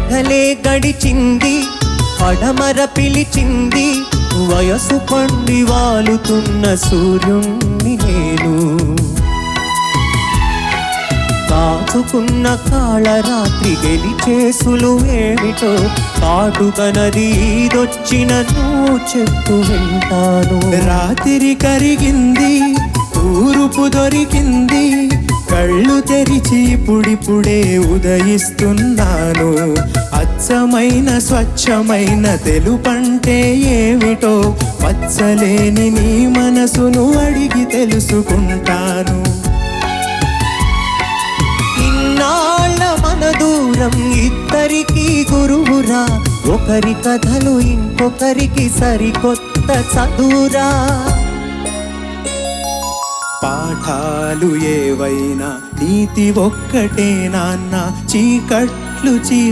కథలే గడిచింది, పడమర పిలిచింది, వయసు పండి వాలుతున్న సూర్యుణ్ణి నేను. కాచుకున్న కాళరాత్రి గెలిచేసులు ఏమిటో, కాటుక నది ఈదొచ్చిన నువ్వు చెప్పు వింటాను. రాత్రి కరిగింది, తూరుపు దొరికింది, కళ్ళు తెరిచి ఇప్పుడిప్పుడే ఉదయిస్తున్నాను. అచ్చమైన స్వచ్ఛమైన తెలుపంటే ఏమిటో, పచ్చలేని నీ మనసును అడిగి తెలుసుకుంటాను. ఇన్నాళ్ళ మన దూరం ఇద్దరికి గురువురా, ఒకరి కథలు ఇంకొకరికి సరికొత్త చదువురా. పాఠాలు ఏవైనా నీతి ఒక్కటే నాన్న, చీకట్లు చీల్చి